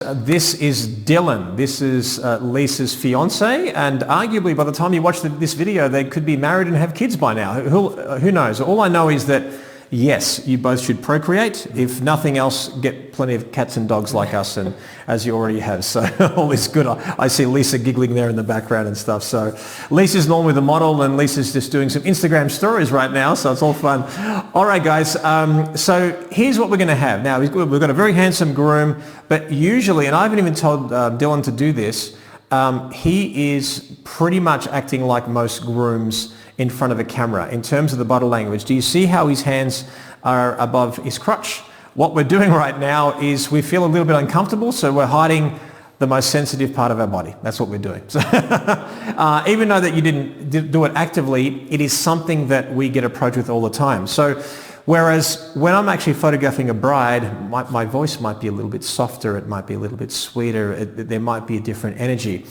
This is Dylan. This is Lisa's fiance, and arguably by the time you watch this video, they could be married and have kids by now. Who knows? All I know is that, yes, you both should procreate. If nothing else, get plenty of cats and dogs like us, and as you already have. So all is good. I see Lisa giggling there in the background and stuff. So Lisa's normally the model, and Lisa's just doing some Instagram stories right now, so it's all fun. All right, guys. So here's what we're going to have. Now, we've got a very handsome groom, but usually, and I haven't even told Dylan to do this, he is pretty much acting like most grooms in front of a camera in terms of the body language. Do you see how his hands are above his crotch? What we're doing right now is we feel a little bit uncomfortable, so we're hiding the most sensitive part of our body. That's what we're doing. So, even though that you didn't do it actively, it is something that we get approached with all the time. So whereas when I'm actually photographing a bride, my voice might be a little bit softer, it might be a little bit sweeter, there might be a different energy.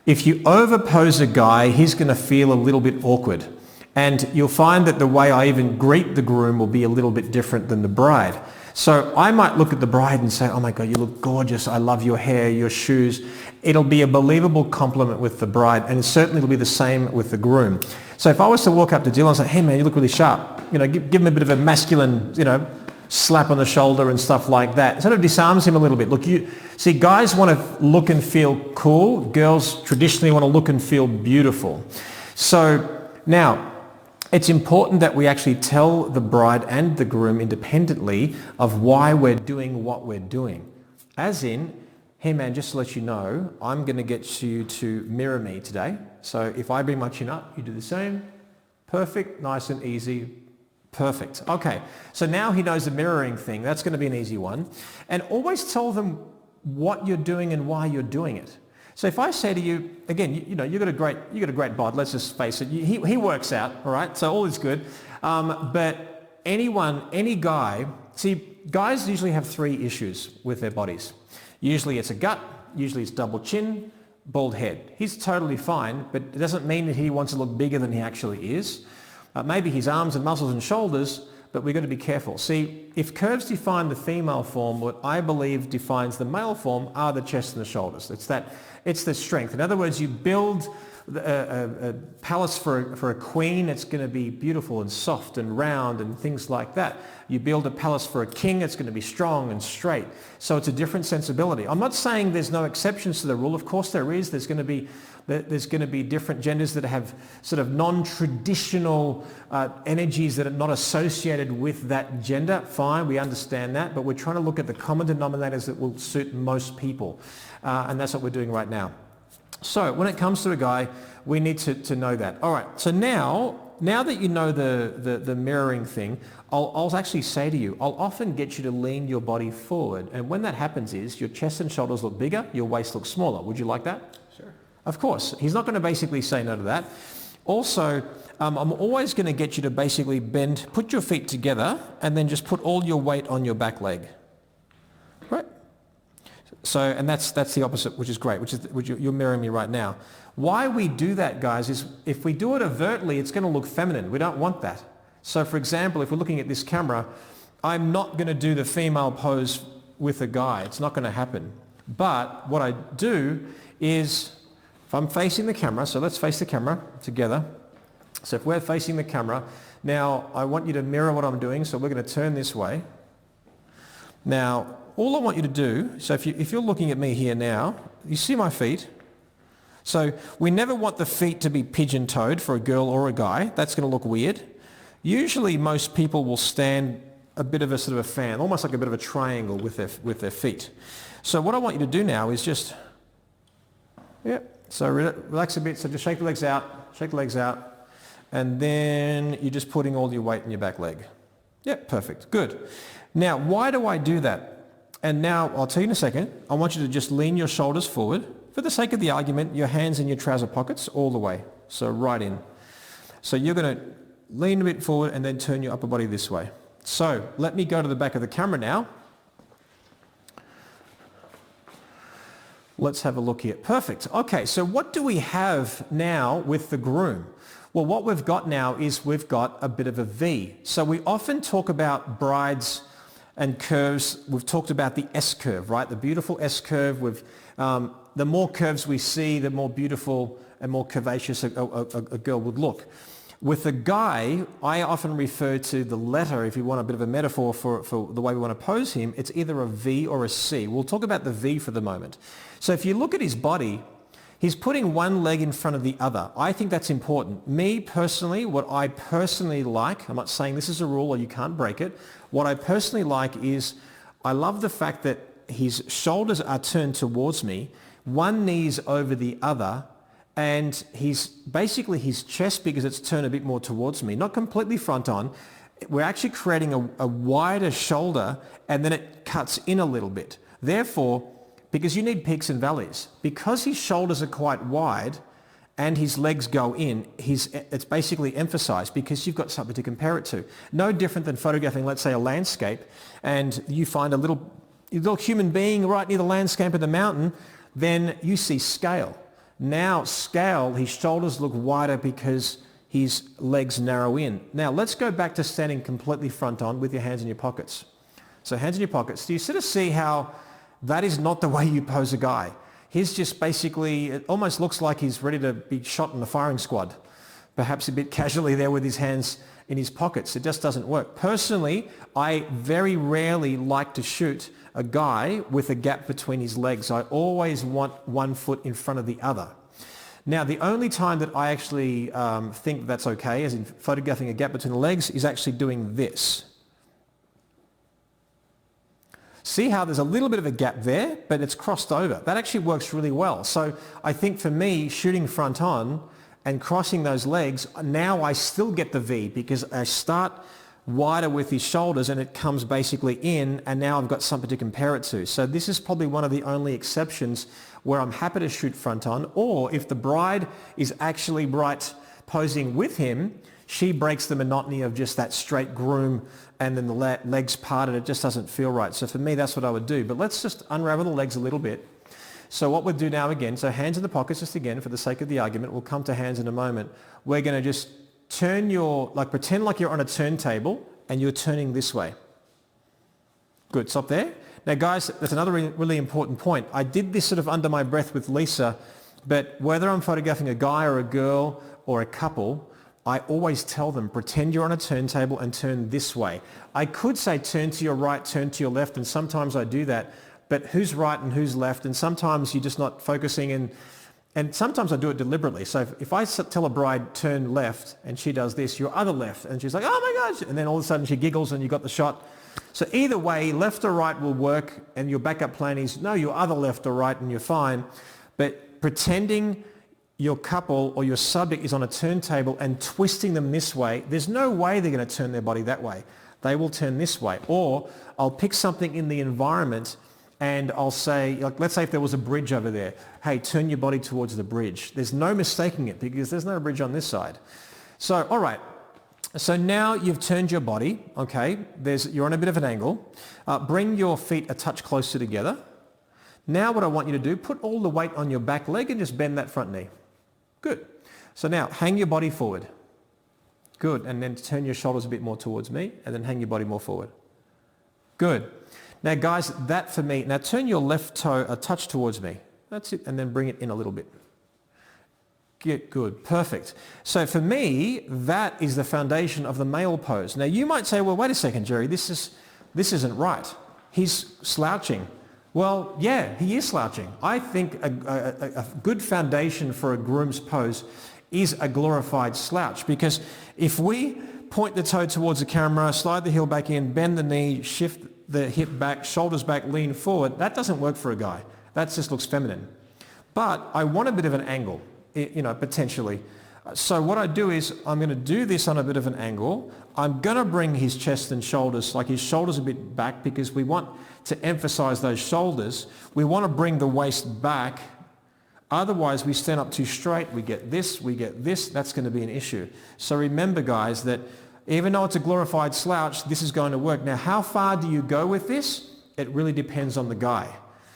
If you overpose a guy, he's going to feel a little bit awkward. And you'll find that the way I even greet the groom will be a little bit different than the bride. So I might look at the bride and say, oh my God, you look gorgeous. I love your hair, your shoes. It'll be a believable compliment with the bride, and certainly it'll be the same with the groom. So if I was to walk up to Dylan and say, hey man, you look really sharp, give him a bit of a masculine, slap on the shoulder and stuff like that. It sort of disarms him a little bit. Look, you see, guys want to look and feel cool. Girls traditionally want to look and feel beautiful. So now, it's important that we actually tell the bride and the groom independently of why we're doing what we're doing. As in, hey man, just to let you know, I'm going to get you to mirror me today. So if I bring my chin up, you do the same. Perfect, nice and easy. Perfect. Okay, so now he knows the mirroring thing. That's going to be an easy one. And always tell them what you're doing and why you're doing it. So if I say to you, again, you got a great bod, let's just face it, he works out, all right, so all is good. But any guy, see, guys usually have three issues with their bodies. Usually it's a gut, usually it's double chin, bald head. He's totally fine, but it doesn't mean that he wants to look bigger than he actually is. Maybe his arms and muscles and shoulders, but we've got to be careful. See, if curves define the female form, what I believe defines the male form are the chest and the shoulders. It's the strength. In other words, you build a palace for a queen, it's going to be beautiful and soft and round and things like that. You build a palace for a king, it's going to be strong and straight. So it's a different sensibility. I'm not saying there's no exceptions to the rule. Of course there is. There's going to be different genders that have sort of non-traditional energies that are not associated with that gender. Fine, we understand that, but we're trying to look at the common denominators that will suit most people. And that's what we're doing right now. So when it comes to a guy, we need to know that. All right, so now that you know the mirroring thing, I'll actually say to you, I'll often get you to lean your body forward. And when that happens is your chest and shoulders look bigger, your waist looks smaller. Would you like that? Sure. Of course. He's not going to basically say no to that. Also, I'm always going to get you to basically bend, put your feet together, and then just put all your weight on your back leg. Right? So, and that's the opposite, which is great, which you're mirroring me right now. Why we do that, guys, is if we do it overtly, it's going to look feminine. We don't want that. So, for example, if we're looking at this camera, I'm not going to do the female pose with a guy. It's not going to happen. But what I do is, if I'm facing the camera, so let's face the camera together. So if we're facing the camera, now I want you to mirror what I'm doing, so we're going to turn this way. Now, all I want you to do, so if you're looking at me here now, you see my feet. So we never want the feet to be pigeon-toed for a girl or a guy. That's going to look weird. Usually most people will stand a bit of a sort of a fan, almost like a bit of a triangle with their feet. So what I want you to do now is just, so relax a bit. So just shake the legs out, and then you're just putting all your weight in your back leg. Yep, perfect, good. Now, why do I do that? And now, I'll tell you in a second, I want you to just lean your shoulders forward. For the sake of the argument, your hands in your trouser pockets all the way, so right in. So you're going to lean a bit forward and then turn your upper body this way. So let me go to the back of the camera now. Let's have a look here. Perfect. Okay, so what do we have now with the groom? Well, what we've got now is we've got a bit of a V. So we often talk about brides and curves. We've talked about the S-curve, right? The beautiful S-curve. The more curves we see, the more beautiful and more curvaceous a girl would look. With a guy, I often refer to the letter, if you want a bit of a metaphor for the way we want to pose him, it's either a V or a C. We'll talk about the V for the moment. So if you look at his body, he's putting one leg in front of the other. I think that's important. Me personally, what I personally like, I'm not saying this is a rule or you can't break it, what I personally like is I love the fact that his shoulders are turned towards me, one knee's over the other, and basically his chest, because it's turned a bit more towards me, not completely front on, we're actually creating a wider shoulder, and then it cuts in a little bit. Therefore, because you need peaks and valleys, because his shoulders are quite wide and his legs go in, it's basically emphasized because you've got something to compare it to. No different than photographing, let's say, a landscape, and you find a little human being right near the landscape of the mountain, then you see scale. Now scale, his shoulders look wider because his legs narrow in. Now let's go back to standing completely front on with your hands in your pockets. So hands in your pockets. Do you sort of see how that is not the way you pose a guy? He's just basically, it almost looks like he's ready to be shot in the firing squad. Perhaps a bit casually there with his hands in his pockets. It just doesn't work. Personally, I very rarely like to shoot a guy with a gap between his legs. I always want one foot in front of the other. Now, the only time that I actually think that's okay, as in photographing a gap between the legs, is actually doing this. See how there's a little bit of a gap there, but it's crossed over. That actually works really well. So I think for me, shooting front on and crossing those legs, now I still get the V because I start wider with his shoulders and it comes basically in, and now I've got something to compare it to. So this is probably one of the only exceptions where I'm happy to shoot front on, or if the bride is actually posing with him, she breaks the monotony of just that straight groom and then the legs parted. It just doesn't feel right. So for me, that's what I would do. But let's just unravel the legs a little bit. So what we'll do now again, so hands in the pockets just again for the sake of the argument, we'll come to hands in a moment. We're going to just turn pretend like you're on a turntable and you're turning this way. Good, stop there. Now guys, that's another really important point. I did this sort of under my breath with Lisa, but whether I'm photographing a guy or a girl or a couple, I always tell them, pretend you're on a turntable and turn this way. I could say turn to your right, turn to your left, and sometimes I do that, but who's right and who's left, and sometimes you're just not focusing, and sometimes I do it deliberately. So if I tell a bride turn left and she does this, your other left, and she's like, oh my gosh, and then all of a sudden she giggles and you got the shot. So either way, left or right will work, and your backup plan is no, your other left or right, and you're fine. But pretending your couple or your subject is on a turntable and twisting them this way, there's no way they're going to turn their body that way. They will turn this way. Or I'll pick something in the environment and I'll say, like, let's say if there was a bridge over there, hey, turn your body towards the bridge. There's no mistaking it because there's no bridge on this side. So, all right. So now you've turned your body, okay? You're on a bit of an angle. Bring your feet a touch closer together. Now what I want you to do, put all the weight on your back leg and just bend that front knee. Good. So now hang your body forward. Good. And then turn your shoulders a bit more towards me and then hang your body more forward. Good. Now guys, that for me, now turn your left toe a touch towards me. That's it. And then bring it in a little bit. Good. Perfect. So for me, that is the foundation of the male pose. Now you might say, well, wait a second, Jerry, this isn't right. He's slouching. Well, yeah, he is slouching. I think a good foundation for a groom's pose is a glorified slouch, because if we point the toe towards the camera, slide the heel back in, bend the knee, shift the hip back, shoulders back, lean forward, that doesn't work for a guy. That just looks feminine. But I want a bit of an angle, potentially. So what I do is I'm going to do this on a bit of an angle. I'm going to bring his chest and shoulders, like his shoulders a bit back, because we want to emphasize those shoulders. We want to bring the waist back. Otherwise, we stand up too straight. We get this. That's going to be an issue. So remember, guys, that even though it's a glorified slouch, this is going to work. Now, how far do you go with this? It really depends on the guy.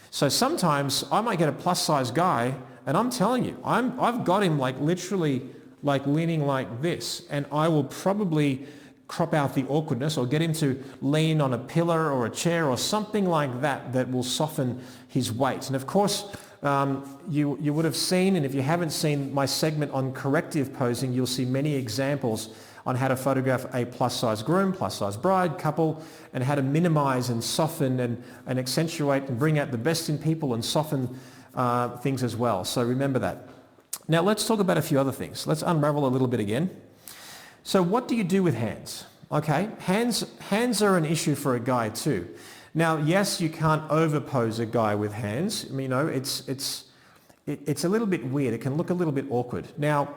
So sometimes I might get a plus-size guy, and I'm telling you, I've got him like literally like leaning like this, and I will probably crop out the awkwardness, or get him to lean on a pillar or a chair or something like that that will soften his weight. And of course, you would have seen, and if you haven't seen my segment on corrective posing, you'll see many examples on how to photograph a plus-size groom, plus-size bride, couple, and how to minimize and soften and accentuate and bring out the best in people and soften things as well. So remember that. Now let's talk about a few other things. Let's unravel a little bit again. So what do you do with hands? Okay, hands are an issue for a guy too. Now, yes, you can't overpose a guy with hands. I mean, you know, it's a little bit weird. It can look a little bit awkward. Now,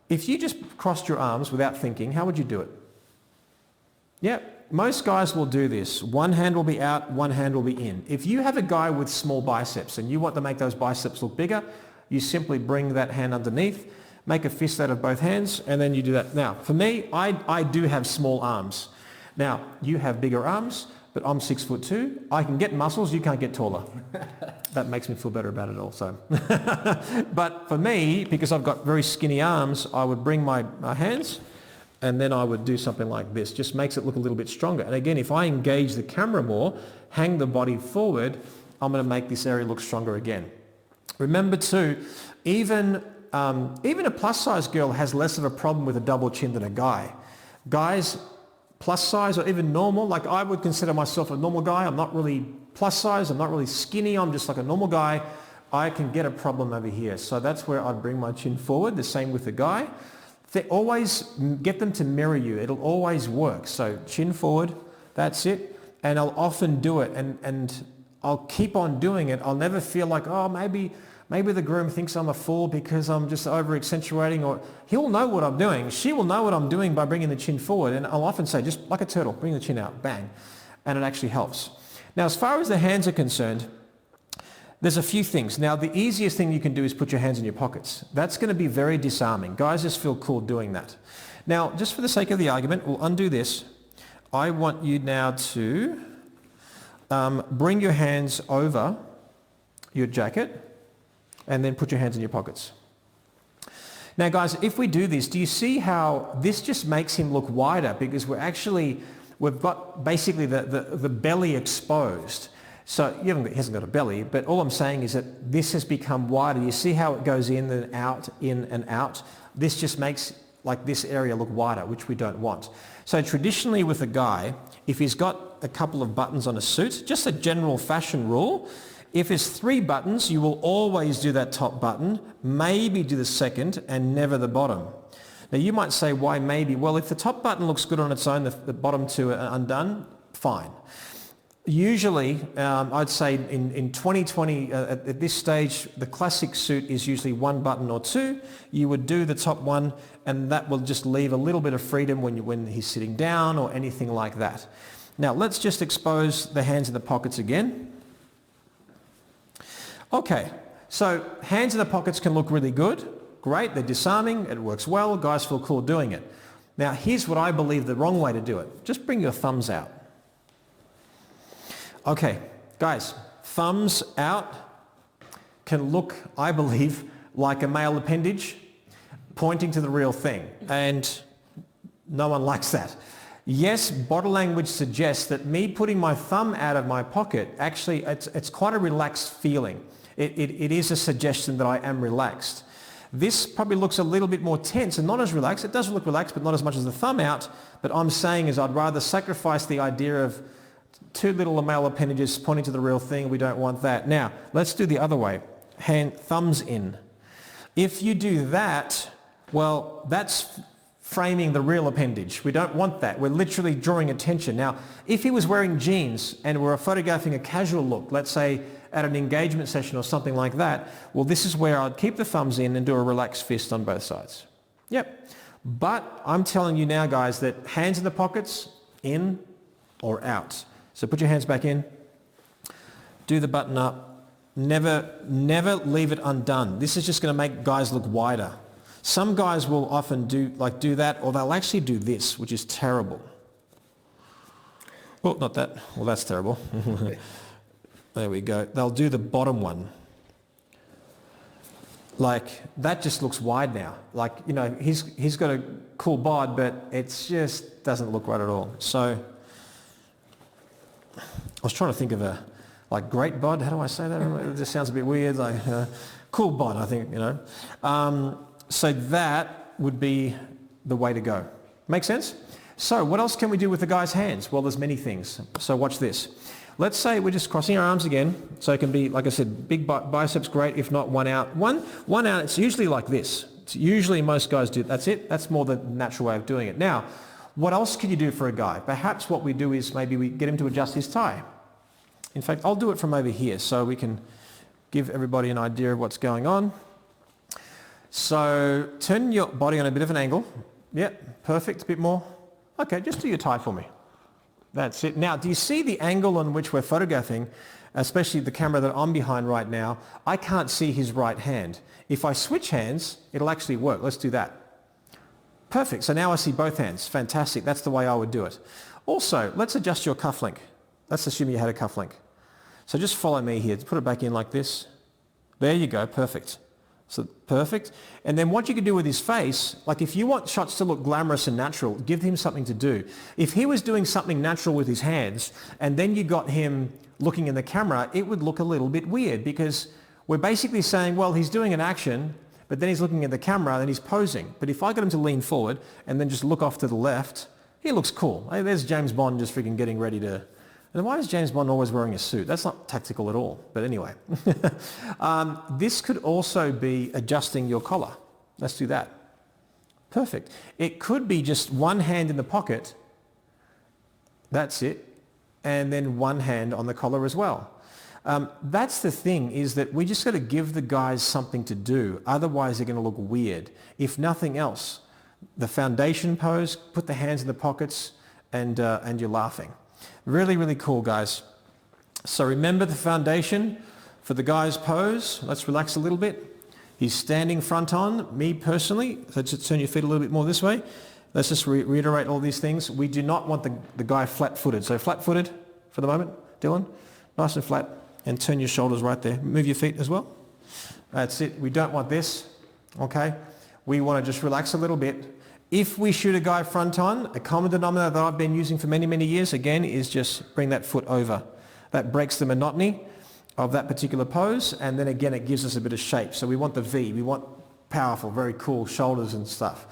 if you just crossed your arms without thinking, how would you do it? Yeah, most guys will do this. One hand will be out, one hand will be in. If you have a guy with small biceps and you want to make those biceps look bigger, you simply bring that hand underneath, make a fist out of both hands, and then you do that. Now, for me, I do have small arms. Now, you have bigger arms, but I'm 6'2". I can get muscles, you can't get taller. That makes me feel better about it also. But for me, because I've got very skinny arms, I would bring my hands and then I would do something like this. Just makes it look a little bit stronger. And again, if I engage the camera more, hang the body forward, I'm going to make this area look stronger again. Remember too, even a plus-size girl has less of a problem with a double chin than a guy. Guys, plus size or even normal, like I would consider myself a normal guy. I'm not really plus size, I'm not really skinny, I'm just like a normal guy. I can get a problem over here. So that's where I'd bring my chin forward. The same with the guy. They always get them to mirror you. It'll always work. So chin forward, that's it. And I'll often do it and I'll keep on doing it. I'll never feel like, oh, maybe the groom thinks I'm a fool because I'm just over accentuating, or he'll know what I'm doing. She will know what I'm doing by bringing the chin forward. And I'll often say, just like a turtle, bring the chin out, bang. And it actually helps. Now, as far as the hands are concerned, there's a few things. Now, the easiest thing you can do is put your hands in your pockets. That's going to be very disarming. Guys just feel cool doing that. Now, just for the sake of the argument, we'll undo this. I want you now to bring your hands over your jacket and then put your hands in your pockets. Now guys, if we do this, do you see how this just makes him look wider, because we've got basically the belly exposed. So he hasn't got a belly, but all I'm saying is that this has become wider. You see how it goes in and out, in and out? This just makes like this area look wider, which we don't want. So traditionally with a guy, if he's got a couple of buttons on a suit, just a general fashion rule, if it's 3 buttons, you will always do that top button, maybe do the second, and never the bottom. Now you might say, why maybe? Well, if the top button looks good on its own, the bottom 2 are undone, fine. Usually, I'd say in 2020, at this stage, the classic suit is usually 1 button or 2. You would do the top one, and that will just leave a little bit of freedom when he's sitting down or anything like that. Now, let's just expose the hands in the pockets again. Okay, so hands in the pockets can look really good. Great, they're disarming, it works well, guys feel cool doing it. Now here's what I believe the wrong way to do it. Just bring your thumbs out. Okay, guys, thumbs out can look, I believe, like a male appendage pointing to the real thing, and no one likes that. Yes, body language suggests that me putting my thumb out of my pocket, actually it's quite a relaxed feeling. It is a suggestion that I am relaxed. This probably looks a little bit more tense and not as relaxed. It does look relaxed, but not as much as the thumb out. But I'm saying is I'd rather sacrifice the idea of 2 little male appendages pointing to the real thing. We don't want that. Now, let's do the other way. Thumbs in. If you do that, well, that's framing the real appendage. We don't want that. We're literally drawing attention. Now, if he was wearing jeans and we're photographing a casual look, let's say at an engagement session or something like that, well, this is where I'd keep the thumbs in and do a relaxed fist on both sides. Yep. But I'm telling you now, guys, that hands in the pockets, in or out. So put your hands back in, do the button up, never leave it undone. This is just going to make guys look wider. Some guys will often do that, or they'll actually do this, which is terrible. Well, not that. Well, that's terrible. There we go. They'll do the bottom one. Like that just looks wide now. Like, you know, he's got a cool bod, but it just doesn't look right at all. So I was trying to think of a, like great bod. How do I say that? It just sounds a bit weird. Like cool bod, I think, you know. So that would be the way to go. Make sense? So what else can we do with the guy's hands? Well, there's many things. So watch this. Let's say we're just crossing our arms again. So it can be, like I said, big biceps, great. If not, one out. One out, it's usually like this. It's usually most guys do. That's it. That's more the natural way of doing it. Now, what else can you do for a guy? Perhaps what we do is maybe we get him to adjust his tie. In fact, I'll do it from over here so we can give everybody an idea of what's going on. So turn your body on a bit of an angle. Yep, perfect. A bit more. Okay, just do your tie for me. That's it. Now, do you see the angle on which we're photographing, especially the camera that I'm behind right now? I can't see his right hand. If I switch hands, it'll actually work. Let's do that. Perfect. So now I see both hands. Fantastic. That's the way I would do it. Also, let's adjust your cuff link. Let's assume you had a cuff link. So just follow me here. Put it back in like this. There you go. Perfect. So perfect. And then what you can do with his face, like if you want shots to look glamorous and natural, give him something to do. If he was doing something natural with his hands and then you got him looking in the camera, it would look a little bit weird because we're basically saying, well, he's doing an action, but then he's looking at the camera and he's posing. But if I got him to lean forward and then just look off to the left, he looks cool. Hey, there's James Bond just freaking getting ready to... And why is James Bond always wearing a suit? That's not tactical at all. But anyway, this could also be adjusting your collar. Let's do that. Perfect. It could be just one hand in the pocket. That's it. And then one hand on the collar as well. That's the thing, is that we just got to give the guys something to do. Otherwise, they're going to look weird. If nothing else, the foundation pose, put the hands in the pockets, and you're laughing. Really, really cool, guys. So remember the foundation for the guy's pose. Let's relax a little bit. He's standing front on. Me personally, let's just turn your feet a little bit more this way. Let's just reiterate all these things. We do not want the guy flat-footed. So flat-footed for the moment, Dylan. Nice and flat. And turn your shoulders right there. Move your feet as well. That's it. We don't want this. Okay? We want to just relax a little bit. If we shoot a guy front on, a common denominator that I've been using for many, many years, again, is just bring that foot over. That breaks the monotony of that particular pose, and then again, it gives us a bit of shape. So we want the V. We want powerful, very cool shoulders and stuff.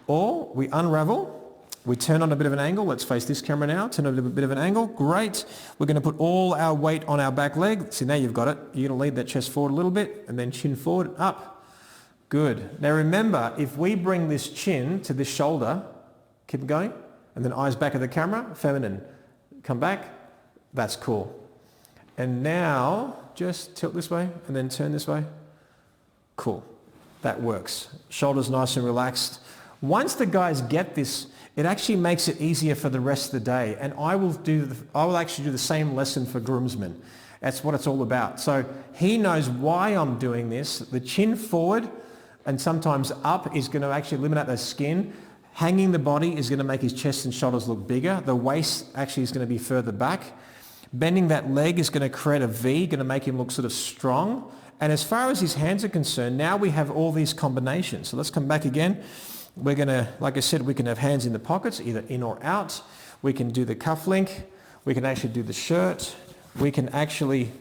Or we unravel. We turn on a bit of an angle. Let's face this camera now. Turn on a bit of an angle. Great. We're going to put all our weight on our back leg. See, now you've got it. You're going to lead that chest forward a little bit, and then chin forward, up. Good. Now remember, if we bring this chin to this shoulder, keep going, and then eyes back at the camera, feminine, come back, that's cool. And now just tilt this way and then turn this way. Cool. That works. Shoulders nice and relaxed. Once the guys get this, it actually makes it easier for the rest of the day. And I will actually do the same lesson for groomsmen. That's what it's all about. So he knows why I'm doing this. The chin forward and sometimes up is going to actually eliminate the skin. Hanging the body is going to make his chest and shoulders look bigger. The waist actually is going to be further back. Bending that leg is going to create a V, going to make him look sort of strong. And as far as his hands are concerned, now we have all these combinations. So let's come back again. We're going to, like I said, we can have hands in the pockets, either in or out. We can do the cuff link. We can actually do the shirt. We can actually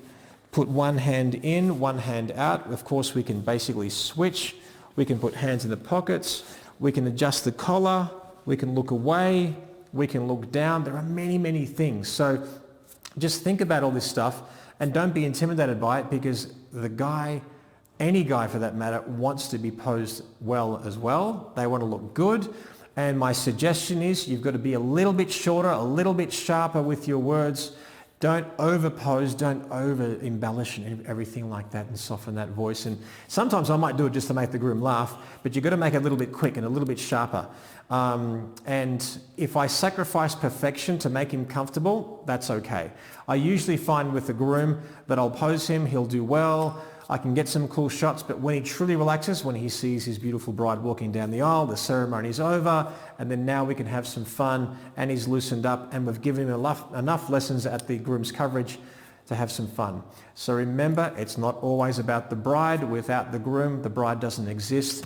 put one hand in, one hand out. Of course, we can basically switch. We can put hands in the pockets. We can adjust the collar. We can look away. We can look down. There are many, many things. So just think about all this stuff and don't be intimidated by it, because the guy, any guy for that matter, wants to be posed well as well. They want to look good. And my suggestion is you've got to be a little bit shorter, a little bit sharper with your words. Don't over-pose, don't over-embellish and everything like that and soften that voice. And sometimes I might do it just to make the groom laugh, but you've got to make it a little bit quick and a little bit sharper. And if I sacrifice perfection to make him comfortable, that's okay. I usually find with the groom that I'll pose him, he'll do well, I can get some cool shots, but when he truly relaxes, when he sees his beautiful bride walking down the aisle, the ceremony's over, and then now we can have some fun, and he's loosened up, and we've given him enough lessons at the groom's coverage to have some fun. So remember, it's not always about the bride. Without the groom, the bride doesn't exist.